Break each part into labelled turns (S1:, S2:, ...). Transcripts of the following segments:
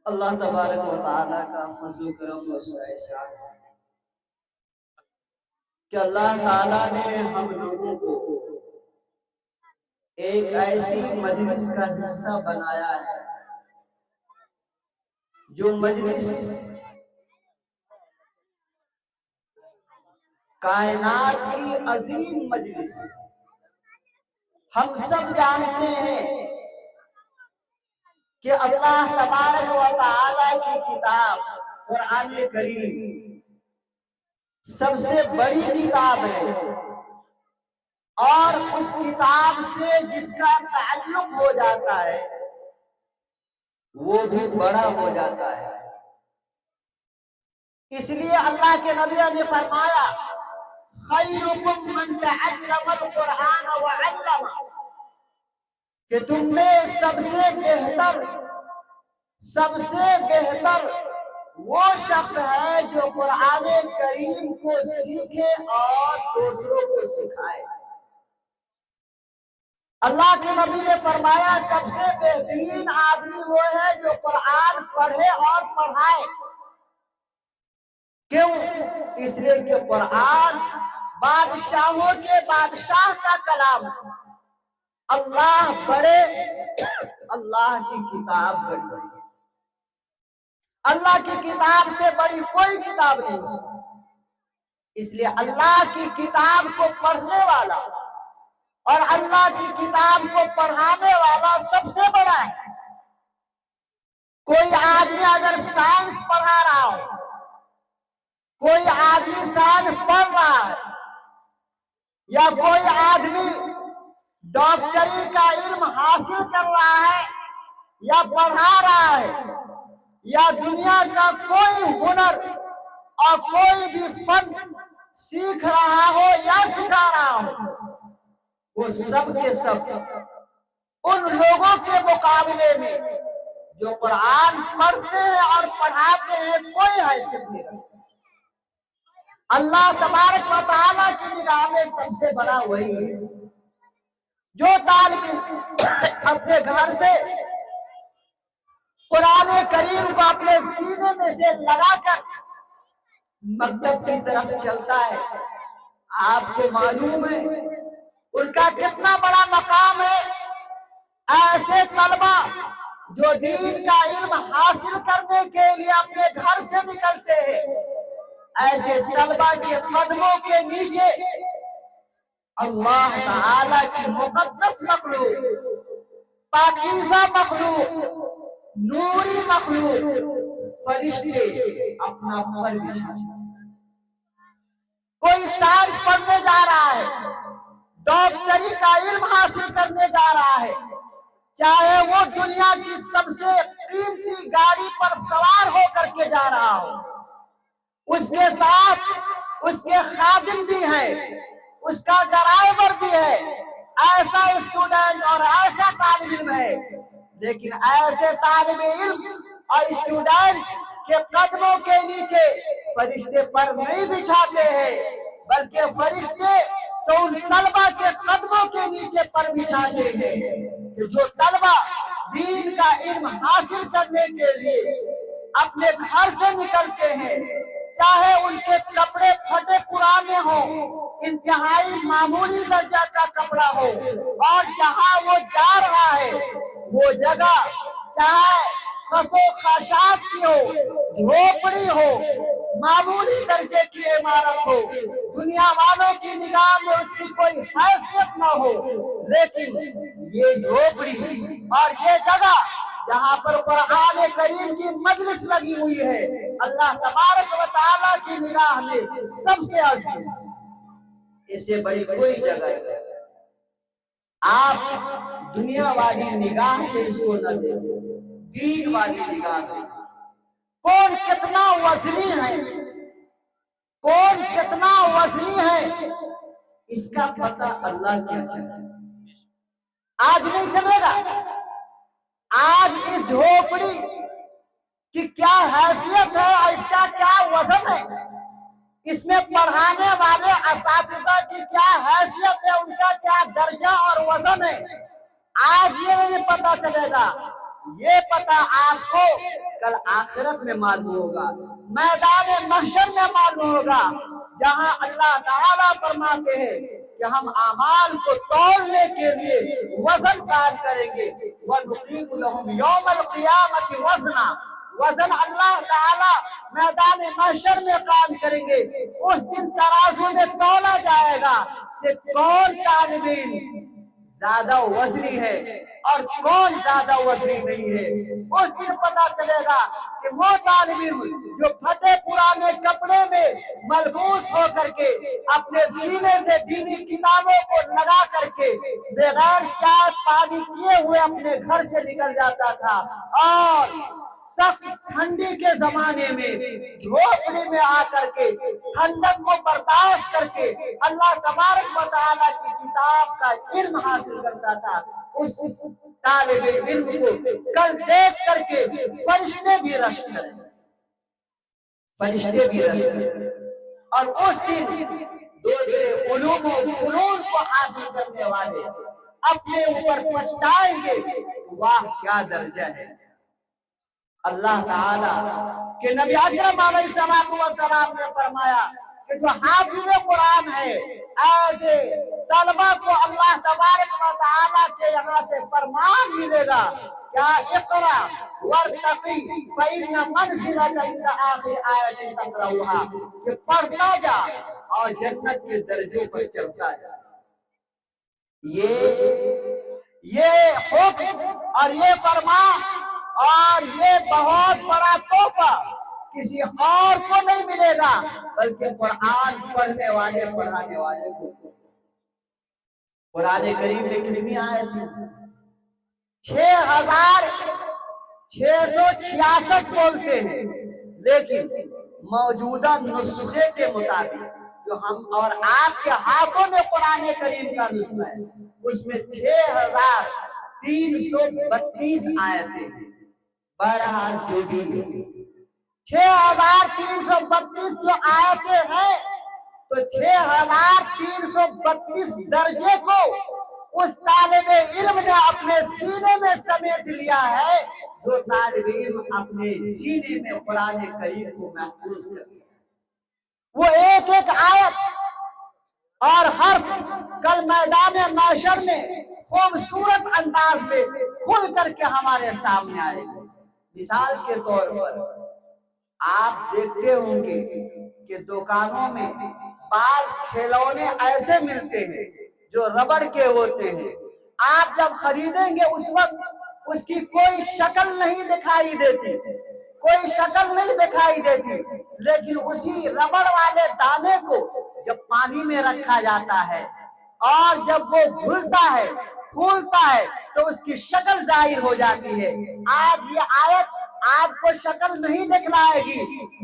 S1: اللہ تبارک و تعالیٰ کا فضل و کرم و احسان ہے کہ اللہ تعالیٰ نے ہم لوگوں کو ایک ایسی مجلس کا حصہ بنایا ہے جو مجلس کائنات کی عظیم مجلس ہے۔ ہم سب جانتے ہیں کہ اللہ تبارک و تعالیٰ کی کتاب قرآن کریم سب سے بڑی کتاب ہے، اور اس کتاب سے جس کا تعلق ہو جاتا ہے وہ بھی بڑا ہو جاتا ہے۔ اس لیے اللہ کے نبی نے فرمایا خیرکم من تعلم القرآن وعلمہ، کہ تم میں سب سے بہتر وہ شخص ہے جو قرآن کریم کو سیکھے اور دوسروں کو سکھائے۔ اللہ کے نبی نے فرمایا سب سے بہترین آدمی وہ ہے جو قرآن پڑھے اور پڑھائے۔ کیوں؟ اس لیے کہ قرآن بادشاہوں کے بادشاہ کا کلام ہے۔ اللہ بڑے، اللہ کی کتاب بڑی، اللہ کی کتاب سے بڑی کوئی کتاب نہیں۔ اس لیے اللہ کی کتاب کو پڑھنے والا اور اللہ کی کتاب کو پڑھانے والا سب سے بڑا ہے۔ کوئی آدمی اگر سائنس پڑھا رہا ہو، کوئی آدمی سائنس پڑھ رہا ہے، یا کوئی آدمی ڈاکٹری کا علم حاصل کر رہا ہے یا پڑھا رہا ہے، یا دنیا کا کوئی ہنر اور کوئی بھی فن سیکھ رہا ہو یا سکھا رہا ہو، وہ سب کے سب ان لوگوں کے مقابلے میں جو قرآن پڑھتے ہیں اور پڑھاتے ہیں کوئی حیثیت نہیں رکھتے۔ اللہ تبارک و تعالیٰ کی نگاہ میں سب سے بڑا وہی ہے۔ جو طالب علم اپنے گھر سے قرآن کریم کو اپنے سینے میں سے لگا کر مکتب کی طرف چلتا ہے، آپ کو معلوم ہے ان کا کتنا بڑا مقام ہے۔ ایسے طلبہ جو دین کا علم حاصل کرنے کے لیے اپنے گھر سے نکلتے ہیں، ایسے طلبہ کے قدموں کے نیچے اللہ تعالیٰ کی مقدس مخلوق، پاکیزہ مخلوق، نوری مخلوق، فرشتے اپنا پر بچھاتے ہیں۔ کوئی سائنس پڑھنے جا رہا ہے، ڈاکٹری کا علم حاصل کرنے جا رہا ہے، چاہے وہ دنیا کی سب سے قیمتی گاڑی پر سوار ہو کر کے جا رہا ہو، اس کے ساتھ اس کے خادم بھی ہیں، اس کا ڈرائیور بھی ہے، ایسا اسٹوڈنٹ اور ایسا طالب علم ہے، لیکن ایسے طالب علم اور اسٹوڈنٹ کے قدموں کے نیچے فرشتے پر نہیں بچھاتے ہیں، بلکہ فرشتے تو ان طلبہ کے قدموں کے نیچے پر بچھاتے ہیں کہ جو طلبہ دین کا علم حاصل کرنے کے لیے اپنے گھر سے نکلتے ہیں، چاہے ان کے کپڑے پھٹے پرانے ہوں، انتہائی معمولی درجہ کا کپڑا ہو، اور جہاں وہ جا رہا ہے وہ جگہ چاہے خس و خاشاک کی ہو، جھوپڑی ہو، معمولی درجے کی عمارت ہو، دنیا والوں کی نگاہ میں اس کی کوئی حیثیت نہ ہو، لیکن یہ جھوپڑی اور یہ جگہ جہاں پر قرآن کریم کی مجلس لگی ہوئی ہے، اللہ تبارک و تعالیٰ کی نگاہ میں سب سے عظیم، اس سے بڑی کوئی جگہ نہیں۔ آپ دنیا والی نگاہ سے اس کو نہ دیکھیں، دین والی نگاہ سے۔ کون کتنا وزنی ہے، کون کتنا وزنی ہے، اس کا پتہ اللہ کیا چلے، آج نہیں چلے گا۔ آج اس جھوپڑی کی کیا حیثیت ہے اور اس کا کیا وزن ہے، اس میں پڑھانے والے اساتذہ کی کیا حیثیت ہے، ان کا کیا درجہ اور وزن ہے، آج یہ نہیں پتا چلے گا، یہ پتہ آپ کو کل آخرت میں معلوم ہوگا، میدان محشر میں معلوم ہوگا، جہاں اللہ تعالیٰ فرماتے ہیں کہ ہم اعمال کو تولنے کے لیے وزن قائم کریں گے، وَنُقِيمُ لَهُمْ يَوْمَ الْقِيَامَةِ وَزْنًا، وزن اللہ تعالیٰ میدان محشر میں قائم کریں گے۔ اس دن ترازو میں تولا جائے گا کہ کون طالب علم زیادہ وزنی ہے اور کون زیادہ وزنی نہیں ہے۔ اس دن پتا چلے گا کہ وہ طالب علم جو پھٹے پرانے کپڑے میں ملبوس ہو کر کے اپنے سینے سے دینی کتابوں کو لگا کر کے بغیر چائے پانی کیے ہوئے اپنے گھر سے نکل جاتا تھا، اور سخت ٹھنڈی کے زمانے میں جھوپڑی میں آ کر کے ٹھنڈک کو برداشت کر کے اللہ تبارک و تعالیٰ کی کتاب کا علم حاصل کرتا تھا، اس طالب علم کو کل دیکھ کر کے فرشتے بھی رشک کریں، فرشتے بھی رشک کریں، اور اس دن دوسرے علوم و فنون کو حاصل کرنے والے اپنے اوپر پچھتائیں گے، واہ کیا درجہ ہے۔ اللہ تعالیٰ کہ نبی اکرم علیہ السلام نے فرمایا کہ جو حافظ قرآن ہے ایسے طلبہ کو اللہ تبارک و تعالیٰ کے یہاں سے فرمان ملے گا، کیا اقرا وارتقی فإن منزلک عند آخر آیت تقرأها، کہ پڑھتا جا اور جنت کے درجوں پر چڑھتا جا۔ یہ حکم اور یہ فرمان اور یہ بہت بڑا تحفہ کسی اور کو نہیں ملے گا، بلکہ قرآن پڑھنے والے پڑھانے والے کو۔ قرآن کریم میں کتنی آیت ہیں؟ 6666 بولتے ہیں، لیکن موجودہ نسخے کے مطابق جو ہم اور آپ کے ہاتھوں میں قرآن کریم کا نسخہ ہے، اس میں 6332 آیتیں ہیں۔ بہرحال جو بھی 6332 جو آیتیں ہیں، تو 6332 درجے کو اس طالب علم نے اپنے سینے میں سمیٹ لیا ہے، جو طالب علم اپنے سینے میں قرآن کریم کو محفوظ کر لیا۔ وہ ایک ایک آیت اور حرف کل میدان محشر میں خوبصورت انداز میں کھل کر کے ہمارے سامنے آئے گی۔ مثال کے طور پر آپ دیکھتے ہوں گے کہ دکانوں میں بعض کھلونے ایسے ملتے ہیں جو ربڑ کے ہوتے ہیں، آپ جب خریدیں گے اس وقت اس کی کوئی شکل نہیں دکھائی دیتی، کوئی شکل نہیں دکھائی دیتی، لیکن اسی ربڑ والے دانے کو جب پانی میں رکھا جاتا ہے اور جب وہ گھلتا ہے پھولتا ہے تو اس کی شکل ظاہر ہو جاتی ہے۔ آج یہ آیت آپ کو شکل نہیں دکھلائے گی،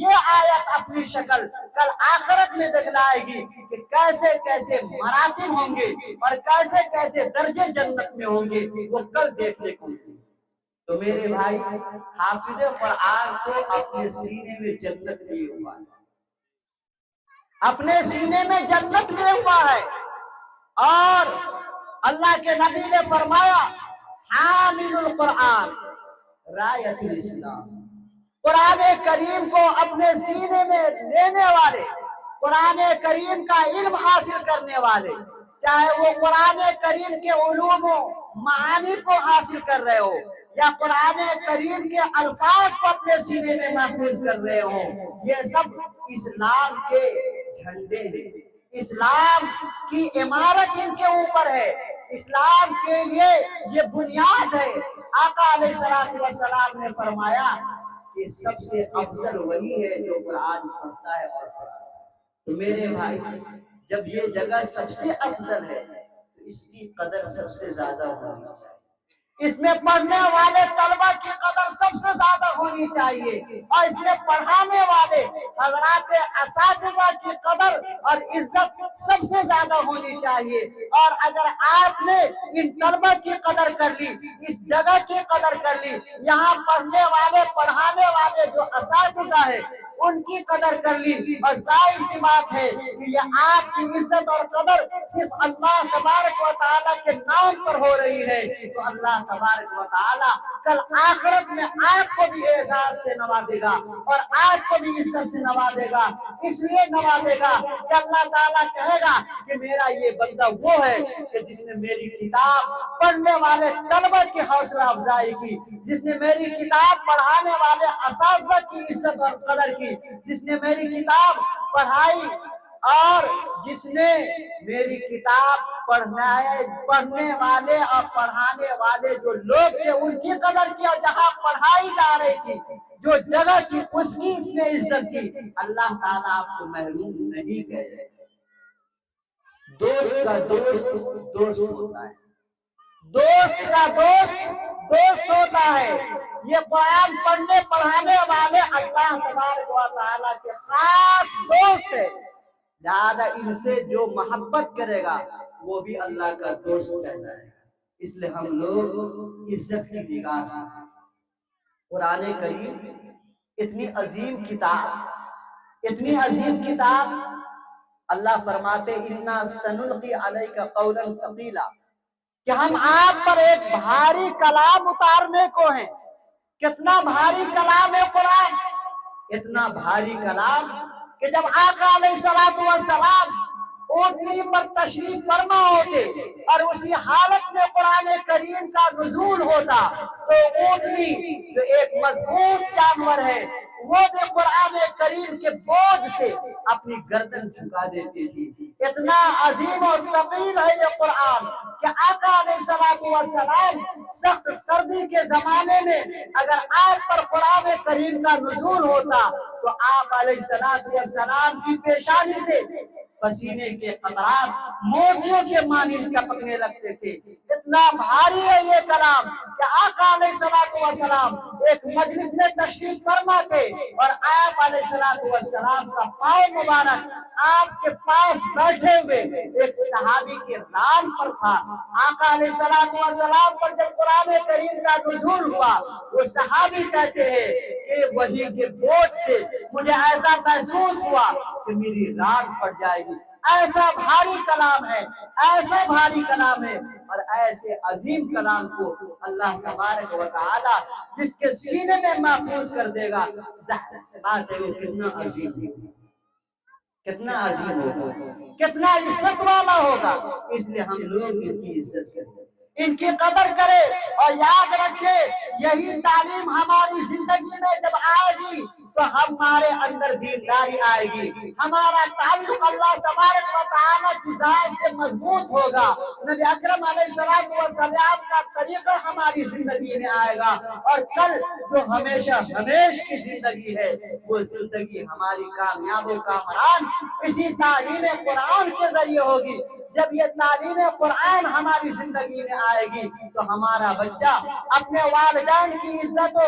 S1: یہ آیت اپنی شکل کل آخرت میں دکھلائے گی کہ کیسے کیسے مراتب ہوں گے اور کیسے کیسے درجے جنت میں ہوں گے، وہ کل دیکھنے کو ملیں گے۔ تو میرے بھائی، حافظ قرآن کو اپنے سینے میں جنت لیے ہوا ہے، اپنے سینے میں جنت لیے ہوا ہے، اور اللہ کے نبی نے فرمایا حامل القرآن رایت الاسلام، قرآن کریم کو اپنے سینے میں لینے والے، قرآن کریم کا علم حاصل کرنے والے، چاہے وہ قرآن کریم کے علوم و معانی کو حاصل کر رہے ہو یا قرآن کریم کے الفاظ کو اپنے سینے میں محفوظ کر رہے ہو، یہ سب اسلام کے جھنڈے ہیں، اسلام کی عمارت ان کے اوپر ہے، اسلام کے لیے یہ بنیاد ہے۔ آقا علیہ السلام نے فرمایا کہ سب سے افضل وہی ہے جو قرآن پڑھتا ہے اور پڑھاتا ہے۔ تو میرے بھائی، جب یہ جگہ سب سے افضل ہے تو اس کی قدر سب سے زیادہ ہونی چاہیے، اس میں پڑھنے والے طلبہ کی قدر سب سے زیادہ ہونی چاہیے، اور اس میں پڑھانے والے حضرات اساتذہ کی قدر اور عزت سب سے زیادہ ہونی چاہیے۔ اور اگر آپ نے ان طلبہ کی قدر کر لی، اس جگہ کی قدر کر لی، یہاں پڑھنے والے پڑھانے والے جو اساتذہ ہیں ان کی قدر کر لی، اور ظاہر سی بات ہے کہ یہ آپ کی عزت اور قدر صرف اللہ تبارک و تعالیٰ کے نام پر ہو رہی ہے، تو اللہ تبارک و تعالیٰ کل آخرت میں آپ کو بھی اعزاز سے نوازے گا اور آپ کو بھی عزت سے نوازے گا۔ اس لیے نوازے گا کہ اللہ تعالیٰ کہے گا کہ میرا یہ بندہ وہ ہے کہ جس نے میری کتاب پڑھنے والے طلبہ کی حوصلہ افزائی کی، جس نے میری کتاب پڑھانے والے اساتذہ کی عزت اور قدر کی، جس نے میری کتاب پڑھائی اور جس نے میری کتاب پڑھنے والے اور پڑھانے والے جو لوگ تھے ان کی قدر کی، اور جہاں پڑھائی جا رہی تھی جو جگہ کی اس کی اس نے عزت کی۔ اللہ تعالیٰ آپ کو محروم نہیں کرے۔ دوست کا دوست دوست ہوتا ہے، دوست کا دوست دوست ہوتا ہے۔ یہ قرآن پڑھنے پڑھانے والے اللہ تبارک و تعالیٰ کے خاص دوست ہے، لہذا ان سے جو محبت کرے گا وہ بھی اللہ کا دوست کہتا ہے۔ اس لیے ہم لوگ عزت کی نگاہ سے قرآن کریم اتنی عظیم کتاب اللہ فرماتے اِنَّا سَنُلْقِي عَلَيْكَ قَوْلًا ثَقِيلًا کہ ہم آپ پر ایک بھاری کلام اتارنے کو ہیں۔ کتنا بھاری کلام ہے قرآن، اتنا بھاری کلام کہ جب آقا علیہ السلام اونٹنی پر تشریف فرما ہوتے اور اسی حالت میں قرآن کریم کا نزول ہوتا تو اونٹنی جو ایک مضبوط جانور ہے وہ بھی قرآن کریم کے بوجھ سے اپنی گردن جھکا دیتی تھی۔ اتنا عظیم و ثقیل ہے یہ قرآن کہ آقا علیہ السلام سخت سردی کے زمانے میں اگر آپ پر قرآن کریم کا نزول ہوتا تو آپ علیہ السلام کی پیشانی سے پسینے کے قطرات موتیوں کے مانند ٹپکنے لگتے تھے۔ اتنا بھاری ہے یہ کلام کہ آقا علیہ السلام ایک مجلس میں تشریف فرما تھے اور آپ علیہ السلام کا پاؤں مبارک آپ کے پاس بیٹھے ہوئے ایک صحابی کے ران پر تھا۔ آقا علیہ السلام پر جب قرآن کریم کا نزول ہوا وہ صحابی کہتے ہیں کہ وحی کے بوجھ سے مجھے ایسا محسوس ہوا کہ میری ران پڑ جائے گی۔ ایسا بھاری کلام ہے، ایسا بھاری کلام ہے، اور ایسے عظیم کلام کو اللہ تبارک و تعالی جس کے سینے میں محفوظ کر دے گا، ظاہر سی بات ہے وہ کتنا عظیم ہوگا، کتنا عزت والا ہوگا۔ اس لیے ہم لوگ ان کی عزت کریں، ان کی قدر کرے، اور یاد رکھے یہی تعلیم ہماری زندگی میں جب آئے گی تو ہمارے اندر دینداری آئے گی، ہمارا تعلق اللہ تبارک و تعالیٰ کی ذات سے مضبوط ہوگا، نبی اکرم علیہ السلام کا طریقہ ہماری زندگی میں آئے گا، اور کل جو ہمیشہ کی زندگی ہے وہ زندگی ہماری کامیاب و کامران اسی تعلیم قرآن کے ذریعے ہوگی۔ جب یہ تعلیم قرآن ہماری زندگی میں آئے گی تو ہمارا بچہ اپنے والدین کی عزت و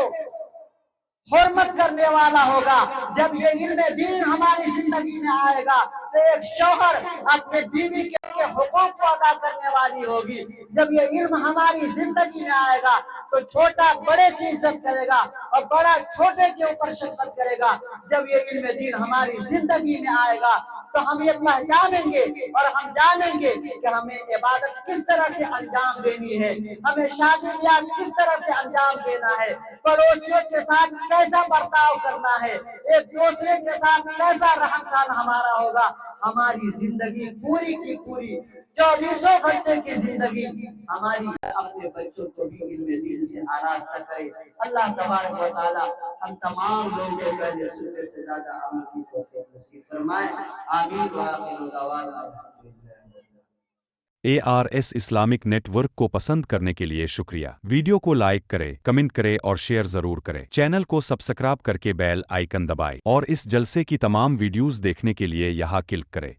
S1: حرمت کرنے والا ہوگا۔ جب یہ علم دین ہماری زندگی میں آئے گا تو ایک شوہر اپنے بیوی کے حقوق کو ادا کرنے والی ہوگی۔ جب یہ علم ہماری زندگی میں آئے گا تو چھوٹا بڑے کی عزت کرے گا اور بڑا چھوٹے کے اوپر شفقت کرے گا۔ جب یہ علم دین ہماری زندگی میں آئے گا تو ہم یہ پہچانیں گے اور ہم جانیں گے کہ ہمیں عبادت کس طرح سے انجام دینی ہے، ہمیں شادی بیاہ کس طرح سے انجام دینا ہے، پڑوسیوں کے ساتھ کیسا برتاؤ کرنا ہے، ایک دوسرے کے ساتھ کیسا رہن سہن ہمارا ہوگا۔ ہماری زندگی پوری کی پوری 24 گھنٹے کی زندگی ہماری اپنے بچوں کو بھی علم دین سے آراستہ کرے۔ اللہ تبارک و تعالی ہم تمام لوگوں کو رسول سے زیادہ عمل کی توفیق نصیب فرمائے۔ آمین وآخر دعوانا
S2: ARS اسلامک نیٹ ورک کو پسند کرنے کے لیے شکریہ۔ ویڈیو کو لائک کرے، کمنٹ کرے اور شیئر ضرور کرے۔ چینل کو سبسکرائب کر کے بیل آئیکن دبائے اور اس جلسے کی تمام ویڈیوز دیکھنے کے لیے یہاں کلک کرے۔